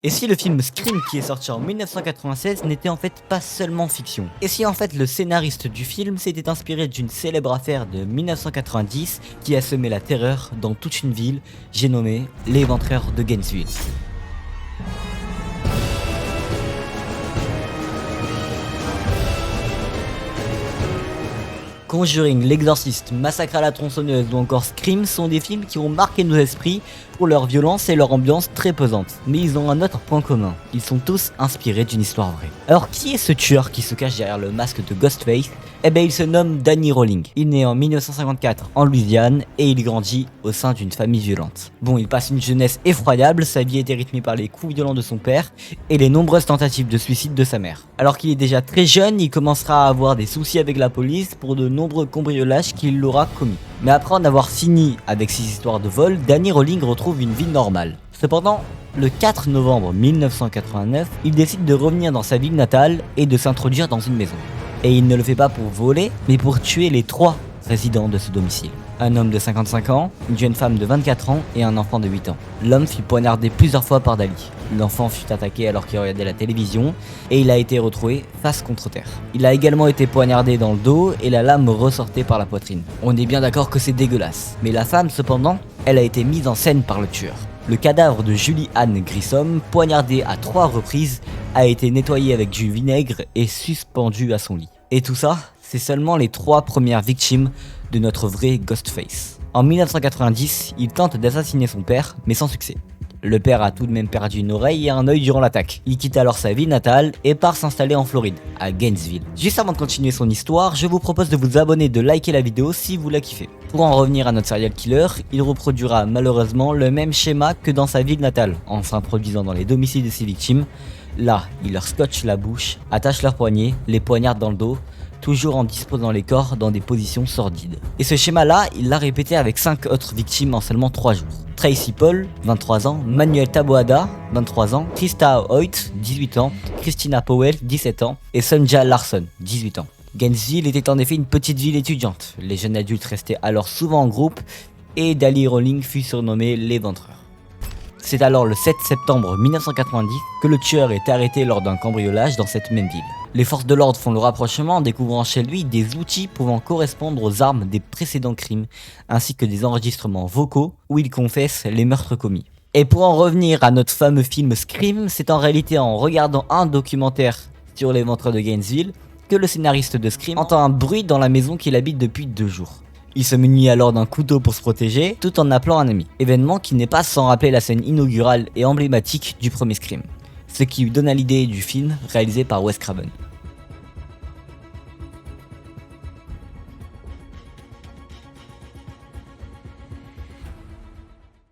Et si le film Scream qui est sorti en 1996 n'était en fait pas seulement fiction? Et si en fait le scénariste du film s'était inspiré d'une célèbre affaire de 1990 qui a semé la terreur dans toute une ville, j'ai nommé l'éventreur de Gainesville. Conjuring, L'Exorciste, Massacre à la tronçonneuse ou encore Scream sont des films qui ont marqué nos esprits pour leur violence et leur ambiance très pesante. Mais ils ont un autre point commun, ils sont tous inspirés d'une histoire vraie. Alors qui est ce tueur qui se cache derrière le masque de Ghostface? Eh ben il se nomme Danny Rolling. Il naît en 1954 en Louisiane et il grandit au sein d'une famille violente. Bon, il passe une jeunesse effroyable, sa vie était rythmée par les coups violents de son père et les nombreuses tentatives de suicide de sa mère. Alors qu'il est déjà très jeune, il commencera à avoir des soucis avec la police pour de nombreux cambriolages qu'il aura commis. Mais après en avoir fini avec ses histoires de vol, Danny Rolling retrouve une vie normale. Cependant, le 4 novembre 1989, il décide de revenir dans sa ville natale et de s'introduire dans une maison. Et il ne le fait pas pour voler, mais pour tuer les 3 résidents de ce domicile. Un homme de 55 ans, une jeune femme de 24 ans et un enfant de 8 ans. L'homme fut poignardé plusieurs fois par Dali. L'enfant fut attaqué alors qu'il regardait la télévision et il a été retrouvé face contre terre. Il a également été poignardé dans le dos et la lame ressortait par la poitrine. On est bien d'accord que c'est dégueulasse. Mais la femme cependant, elle a été mise en scène par le tueur. Le cadavre de Julie Ann Grissom, poignardée à 3 reprises, a été nettoyé avec du vinaigre et suspendu à son lit. Et tout ça, c'est seulement les 3 premières victimes de notre vrai Ghostface. En 1990, il tente d'assassiner son père, mais sans succès. Le père a tout de même perdu une oreille et un œil durant l'attaque. Il quitte alors sa ville natale et part s'installer en Floride, à Gainesville. Juste avant de continuer son histoire, je vous propose de vous abonner et de liker la vidéo si vous la kiffez. Pour en revenir à notre serial killer, il reproduira malheureusement le même schéma que dans sa ville natale, en s'introduisant dans les domiciles de ses victimes. Là, il leur scotche la bouche, attache leurs poignets, les poignarde dans le dos, toujours en disposant les corps dans des positions sordides. Et ce schéma-là, il l'a répété avec 5 autres victimes en seulement 3 jours. Tracy Paul, 23 ans, Manuel Taboada, 23 ans, Krista Hoyt, 18 ans, Christina Powell, 17 ans, et Sonja Larson, 18 ans. Gainesville était en effet une petite ville étudiante. Les jeunes adultes restaient alors souvent en groupe, et Danny Rolling fut surnommé l'éventreur. C'est alors le 7 septembre 1990 que le tueur est arrêté lors d'un cambriolage dans cette même ville. Les forces de l'ordre font le rapprochement en découvrant chez lui des outils pouvant correspondre aux armes des précédents crimes, ainsi que des enregistrements vocaux où il confesse les meurtres commis. Et pour en revenir à notre fameux film Scream, c'est en réalité en regardant un documentaire sur l'éventreur de Gainesville que le scénariste de Scream entend un bruit dans la maison qu'il habite depuis 2 jours. Il se munit alors d'un couteau pour se protéger, tout en appelant un ami. Événement qui n'est pas sans rappeler la scène inaugurale et emblématique du premier Scream. Ce qui lui donna l'idée du film réalisé par Wes Craven.